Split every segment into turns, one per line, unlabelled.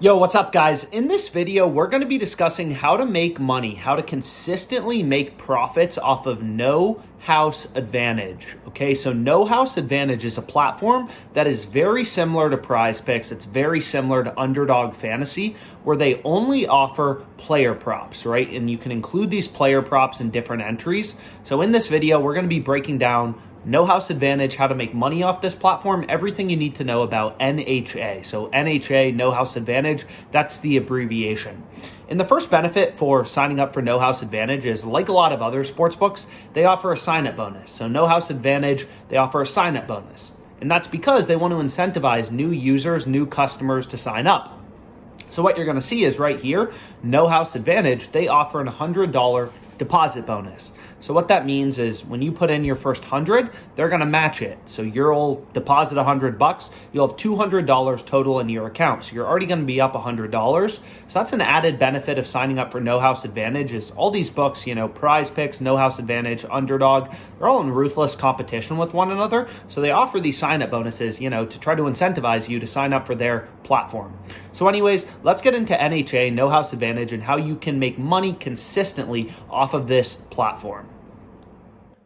Yo, what's up guys? In this video, we're going to be discussing how to make money, how to consistently make profits off of no house advantage. Okay, so no house advantage is a platform that is very similar to PrizePicks. It's very similar to Underdog Fantasy, where they only offer player props, right? And you can include these player props in different entries. So in this video, we're going to be breaking down no house advantage, how to make money off this platform, everything you need to know about NHA. So NHA, no house advantage, that's the abbreviation. And the first benefit for signing up for no house advantage is, like a lot of other sportsbooks, they offer a sign-up bonus. So no house advantage, they offer a sign-up bonus. And that's because they want to incentivize new users, new customers to sign up. So what you're going to see is right here, no house advantage, they offer an $100 deposit bonus. So what that means is when you put in your first 100, they're going to match it. So you'll deposit $100, you'll have $200 total in your account. So you're already going to be up $100. So that's an added benefit of signing up for no house advantage. Is all these books, PrizePicks, no house advantage, Underdog, they're all in ruthless competition with one another. So they offer these sign-up bonuses, to try to incentivize you to sign up for their platform. So anyways, let's get into NHA, no house advantage, and how you can make money consistently off of this platform.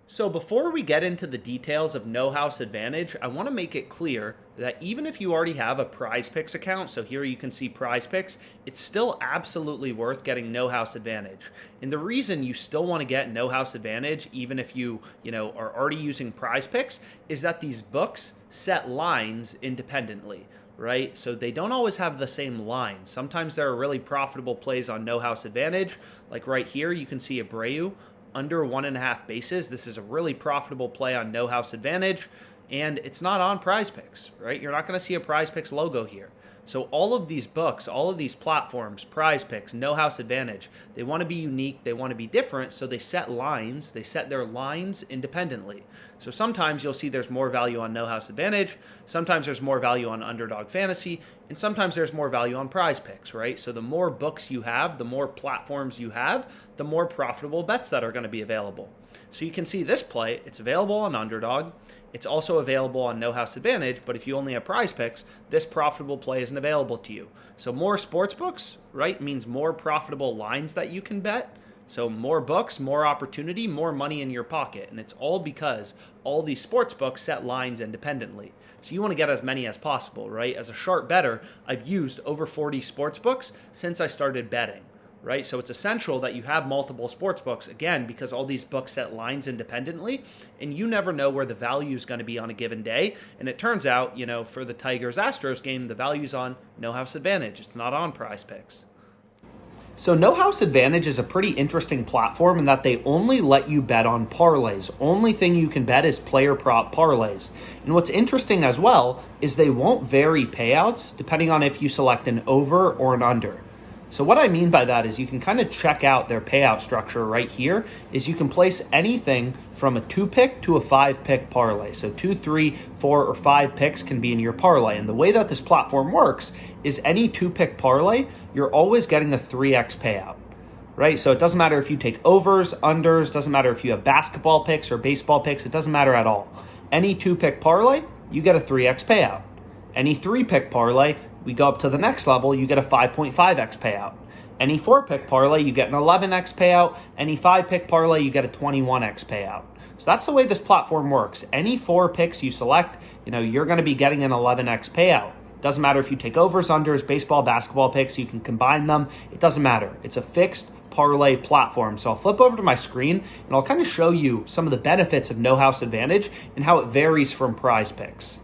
So before we get into the details of no house advantage, I want to make it clear that even if you already have a PrizePicks account, so here you can see PrizePicks, it's still absolutely worth getting no house advantage. And the reason you still want to get no house advantage, even if you are already using PrizePicks, is that these books set lines independently, right? So they don't always have the same lines. Sometimes there are really profitable plays on no house advantage. Like right here, you can see Abreu under 1.5 bases. This is a really profitable play on no house advantage, and it's not on PrizePicks, right? You're not going to see a PrizePicks logo here. So all of these books, all of these platforms, PrizePicks, no house advantage, they want to be unique, they want to be different, so they set lines, they set their lines independently. So sometimes you'll see there's more value on no house advantage, sometimes there's more value on Underdog Fantasy, and sometimes there's more value on PrizePicks, right? So the more books you have, the more platforms you have, the more profitable bets that are going to be available. So you can see this play, it's available on Underdog. It's also available on no house advantage, but if you only have PrizePicks, this profitable play isn't available to you. So more sports books, right, means more profitable lines that you can bet. So more books, more opportunity, more money in your pocket. And it's all because all these sports books set lines independently. So you want to get as many as possible, right? As a sharp bettor, I've used over 40 sports books since I started betting. Right? So it's essential that you have multiple sports books, again, because all these books set lines independently, and you never know where the value is going to be on a given day. And it turns out, for the Tigers-Astros game, the value's on no house advantage. It's not on PrizePicks. So no house advantage is a pretty interesting platform in that they only let you bet on parlays. Only thing you can bet is player prop parlays. And what's interesting as well is they won't vary payouts depending on if you select an over or an under. So what I mean by that is you can kind of check out their payout structure right here. Is you can place anything from a 2-pick to a 5-pick parlay. So 2, 3, 4, or 5 picks can be in your parlay. And the way that this platform works is any 2-pick parlay, you're always getting a 3x payout, right? So it doesn't matter if you take overs, unders, doesn't matter if you have basketball picks or baseball picks, it doesn't matter at all. Any 2-pick parlay, you get a 3x payout. Any 3-pick parlay, we go up to the next level, you get a 5.5x payout. Any 4-pick parlay, you get an 11x payout. Any 5-pick parlay, you get a 21x payout. So that's the way this platform works. Any 4 picks you select, you're going to be getting an 11x payout. Doesn't matter if you take overs, unders, baseball, basketball picks, you can combine them. It doesn't matter. It's a fixed parlay platform. So I'll flip over to my screen and I'll kind of show you some of the benefits of no house advantage and how it varies from PrizePicks.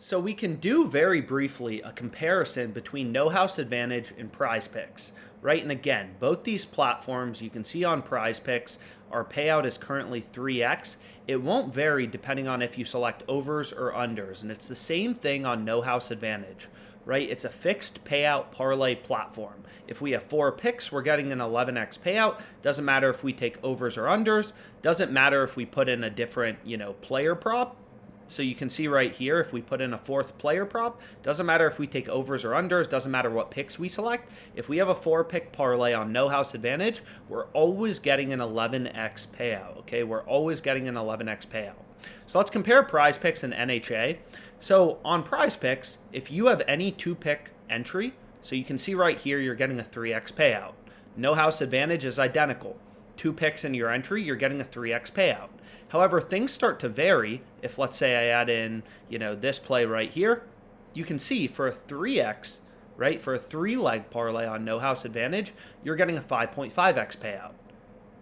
So we can do very briefly a comparison between no house advantage and PrizePicks, right? And again, both these platforms you can see on PrizePicks, our payout is currently 3x. It won't vary depending on if you select overs or unders. And it's the same thing on no house advantage, right? It's a fixed payout parlay platform. If we have 4 picks, we're getting an 11x payout. Doesn't matter if we take overs or unders. Doesn't matter if we put in a different, player prop. So you can see right here, if we put in a 4th player prop, doesn't matter if we take overs or unders, doesn't matter what picks we select. If we have a 4-pick parlay on no house advantage, we're always getting an 11x payout, okay? We're always getting an 11x payout. So let's compare PrizePicks and NHA. So on PrizePicks, if you have any 2-pick entry, So you can see right here, you're getting a 3x payout. No house advantage is identical. 2 picks in your entry, you're getting a 3x payout. However, things start to vary. If let's say I add in, this play right here, you can see for a 3x, right, for a 3-leg parlay on no house advantage, you're getting a 5.5x payout,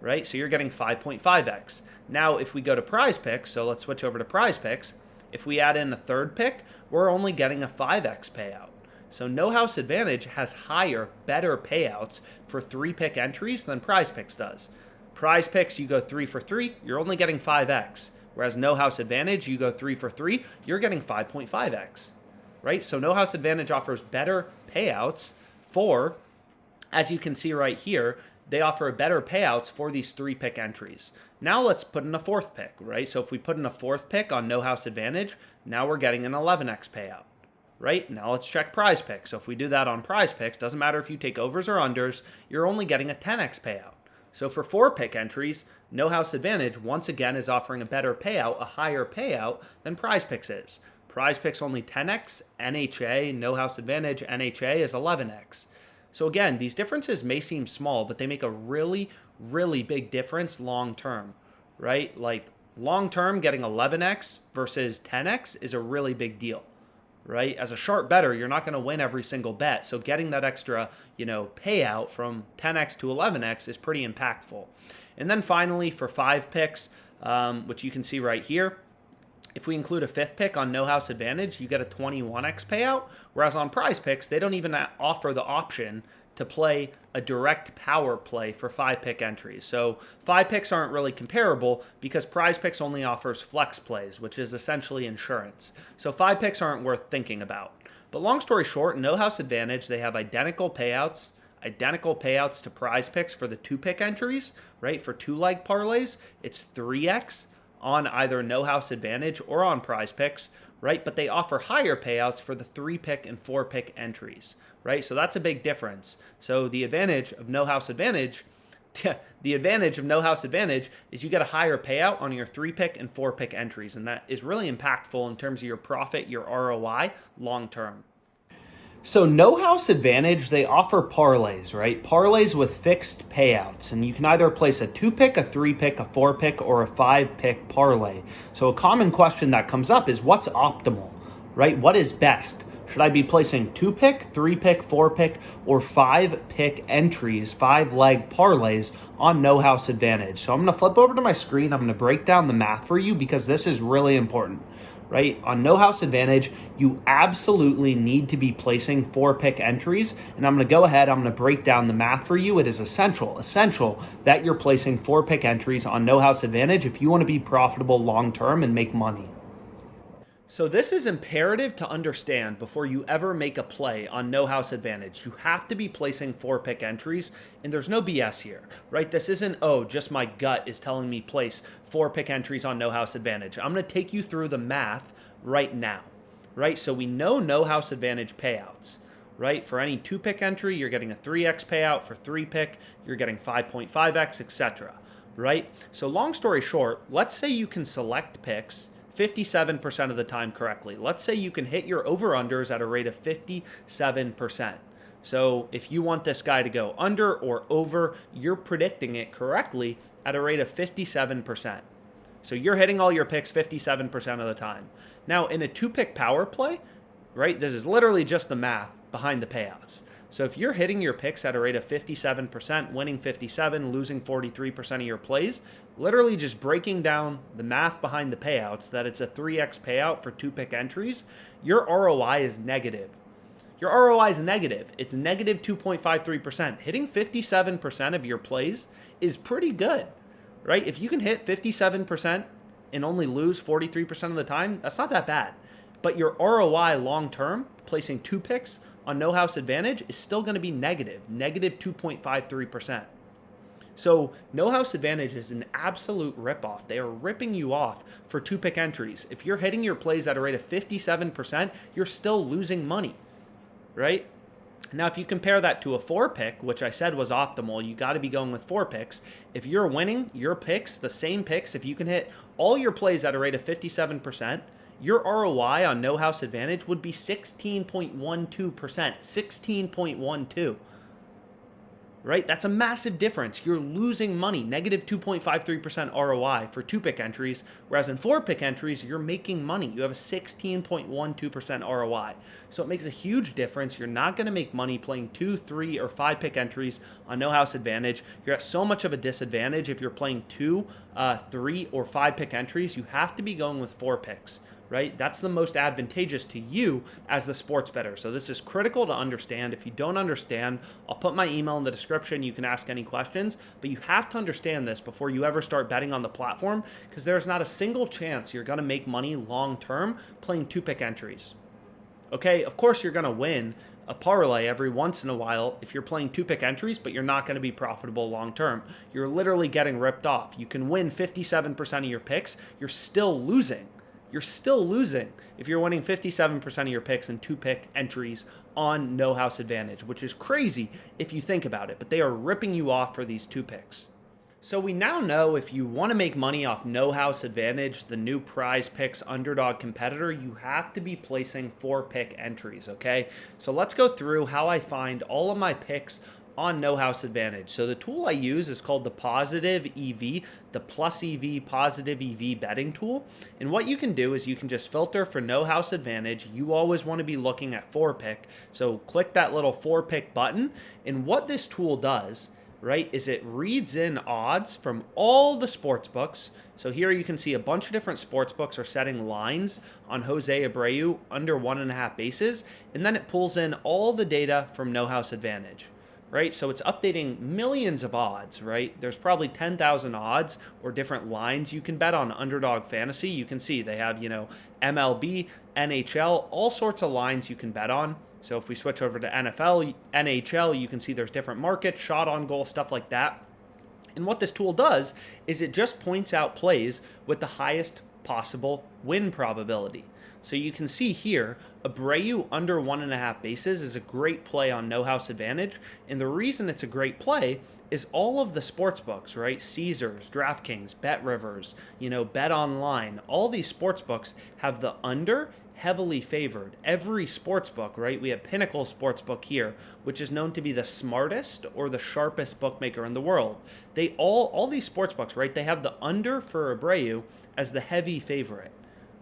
right? So you're getting 5.5x. Now, if we go to PrizePicks, so let's switch over to PrizePicks, if we add in a 3rd pick, we're only getting a 5x payout. So no house advantage has higher, better payouts for 3-pick entries than PrizePicks does. PrizePicks, you go 3 for 3, you're only getting 5x. Whereas no house advantage, you go 3 for 3, you're getting 5.5x. Right? So no house advantage offers better payouts for, as you can see right here, they offer better payouts for these 3-pick entries. Now let's put in a 4th pick, right? So if we put in a 4th pick on no house advantage, now we're getting an 11x payout, right? Now let's check PrizePicks. So if we do that on PrizePicks, doesn't matter if you take overs or unders, you're only getting a 10x payout. So for 4-pick entries, no house advantage once again is offering a better payout, a higher payout than PrizePicks is. PrizePicks only 10x, NHA, no house advantage, NHA is 11x. So again, these differences may seem small, but they make a really, really big difference long term, right? Like long term, getting 11x versus 10x is a really big deal, right? As a sharp bettor, you're not going to win every single bet. So getting that extra, payout from 10x to 11x is pretty impactful. And then finally, for 5 picks, which you can see right here, if we include a 5th pick on no house advantage, you get a 21x payout, whereas on PrizePicks, they don't even offer the option to play a direct power play for 5-pick entries. So 5 picks aren't really comparable because PrizePicks only offers flex plays, which is essentially insurance. So 5 picks aren't worth thinking about. But long story short, no house advantage, they have identical payouts to PrizePicks for the 2-pick entries, right? For 2-leg parlays, it's 3x on either no house advantage or on PrizePicks, right? But they offer higher payouts for the 3-pick and 4-pick entries, right? So that's a big difference. So the advantage of no house advantage, is you get a higher payout on your 3-pick and 4-pick entries, and that is really impactful in terms of your profit, your ROI long term. So no house advantage, they offer parlays, right? Parlays with fixed payouts, and you can either place a 2-pick, a 3-pick, a 4-pick, or a 5-pick parlay. So a common question that comes up is what's optimal, right? What is best? Should I be placing 2-pick, 3-pick, 4-pick, or 5-pick entries, 5-leg parlays on no house advantage? So I'm going to flip over to my screen. I'm going to break down the math for you because this is really important. Right? On no house advantage, you absolutely need to be placing 4-pick entries. And I'm going to go ahead, I'm going to break down the math for you. It is essential that you're placing 4-pick entries on no house advantage if you want to be profitable long term and make money. So this is imperative to understand before you ever make a play on no house advantage. You have to be placing 4-pick entries, and there's no BS here, right? This isn't, just my gut is telling me place 4-pick entries on no house advantage. I'm going to take you through the math right now, right? So we know no house advantage payouts, right? For any 2-pick entry, you're getting a 3x payout. For 3-pick, you're getting 5.5x, etc., right? So long story short, let's say you can select picks 57% of the time correctly. Let's say you can hit your over-unders at a rate of 57%. So if you want this guy to go under or over, you're predicting it correctly at a rate of 57%. So you're hitting all your picks 57% of the time. Now, in a 2-pick power play, right, this is literally just the math behind the payouts. So if you're hitting your picks at a rate of 57%, winning 57, losing 43% of your plays, literally just breaking down the math behind the payouts, that it's a 3x payout for 2-pick entries, your ROI is negative. Your ROI is negative. It's negative 2.53%. Hitting 57% of your plays is pretty good, right? If you can hit 57% and only lose 43% of the time, that's not that bad. But your ROI long term, placing 2 picks on no house advantage, is still going to be negative 2.53%. So no house advantage is an absolute ripoff. They are ripping you off for 2-pick entries. If you're hitting your plays at a rate of 57%, you're still losing money, right? Now, if you compare that to a 4-pick, which I said was optimal, you got to be going with 4 picks. If you're winning your picks, the same picks, if you can hit all your plays at a rate of 57%, your ROI on no house advantage would be 16.12%. 16.12. Right? That's a massive difference. You're losing money, negative 2.53% ROI for 2-pick entries, whereas in 4-pick entries, you're making money. You have a 16.12% ROI. So it makes a huge difference. You're not going to make money playing 2, 3, or 5-pick entries on no house advantage. You're at so much of a disadvantage if you're playing 2, 3, or 5-pick entries. You have to be going with 4 picks. Right? That's the most advantageous to you as the sports bettor. So this is critical to understand. If you don't understand, I'll put my email in the description. You can ask any questions, but you have to understand this before you ever start betting on the platform, because there's not a single chance you're going to make money long-term playing 2-pick entries. Okay, of course you're going to win a parlay every once in a while if you're playing 2-pick entries, but you're not going to be profitable long-term. You're literally getting ripped off. You can win 57% of your picks. You're still losing. You're still losing if you're winning 57% of your picks in 2-pick entries on no house advantage, which is crazy if you think about it, but they are ripping you off for these 2 picks. So we now know if you want to make money off no house advantage, the new PrizePicks Underdog competitor, you have to be placing 4-pick entries, okay? So let's go through how I find all of my picks on no house advantage. So the tool I use is called the positive EV, the plus EV positive EV betting tool. And what you can do is you can just filter for no house advantage. You always want to be looking at 4-pick. So click that little 4-pick button. And what this tool does, right, is it reads in odds from all the sports books. So here you can see a bunch of different sports books are setting lines on Jose Abreu under 1.5 bases. And then it pulls in all the data from no house advantage. Right? So it's updating millions of odds, right? There's probably 10,000 odds or different lines you can bet on Underdog Fantasy. You can see they have, MLB, NHL, all sorts of lines you can bet on. So if we switch over to NFL, NHL, you can see there's different markets, shot on goal, stuff like that. And what this tool does is it just points out plays with the highest possible win probability. So you can see here, Abreu under 1.5 bases is a great play on no house advantage. And the reason it's a great play is all of the sports books, right? Caesars, DraftKings, BetRivers, Bet Online, all these sports books have the under heavily favored. Every sports book, right? We have Pinnacle Sportsbook here, which is known to be the smartest or the sharpest bookmaker in the world. They all these sports books, right? They have the under for Abreu as the heavy favorite.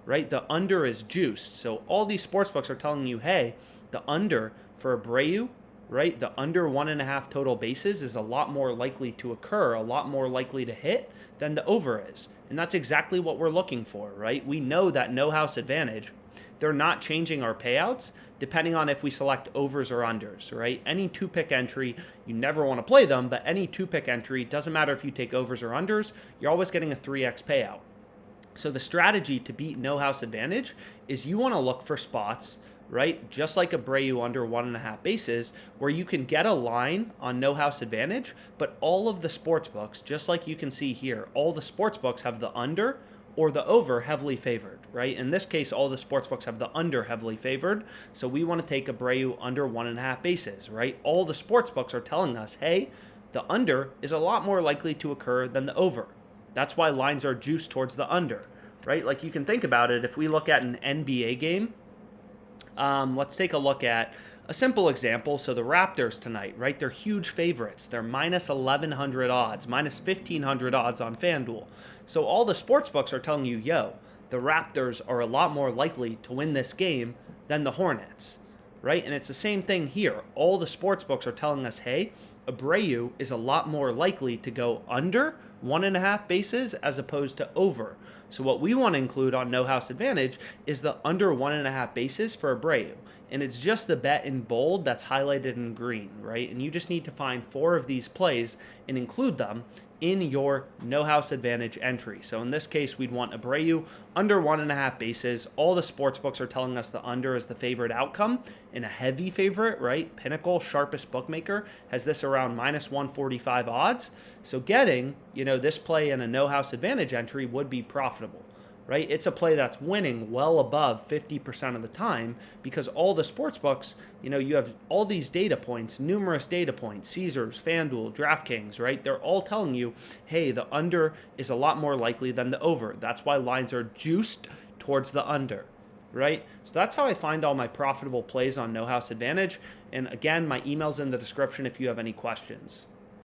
Right? The under is juiced. So all these sportsbooks are telling you, hey, the under for Abreu, right? The under 1.5 total bases is a lot more likely to occur, a lot more likely to hit than the over is. And that's exactly what we're looking for, right? We know that no house advantage, they're not changing our payouts depending on if we select overs or unders, right? Any 2-pick entry, you never want to play them, but any 2-pick entry, doesn't matter if you take overs or unders, you're always getting a 3x payout. So the strategy to beat no house advantage is you want to look for spots, right? Just like Abreu under 1.5 bases, where you can get a line on no house advantage, but all of the sports books, just like you can see here, all the sports books have the under or the over heavily favored, right? In this case, all the sports books have the under heavily favored. So we want to take Abreu under 1.5 bases, right? All the sports books are telling us, hey, the under is a lot more likely to occur than the over. That's why lines are juiced towards the under, right? Like you can think about it. If we look at an NBA game, let's take a look at a simple example. So the Raptors tonight, right? They're huge favorites. They're minus 1,100 odds, minus 1,500 odds on FanDuel. So all the sports books are telling you, yo, the Raptors are a lot more likely to win this game than the Hornets, right? And it's the same thing here. All the sports books are telling us, hey, Abreu is a lot more likely to go under 1.5 bases as opposed to over. So what we want to include on no house advantage is the under 1.5 bases for Abreu. And it's just the bet in bold that's highlighted in green, right? And you just need to find 4 of these plays and include them in your no house advantage entry. So in this case, we'd want Abreu under 1.5 bases. All the sports books are telling us the under is the favorite outcome, and a heavy favorite, right? Pinnacle, sharpest bookmaker, has this around minus 145 odds. So getting, this play in a no house advantage entry would be profitable. Right? It's a play that's winning well above 50% of the time because all the sports books, you have all these data points, numerous data points, Caesars, FanDuel, DraftKings, right? They're all telling you, hey, the under is a lot more likely than the over. That's why lines are juiced towards the under, right? So that's how I find all my profitable plays on no house advantage. And again, my email's in the description if you have any questions.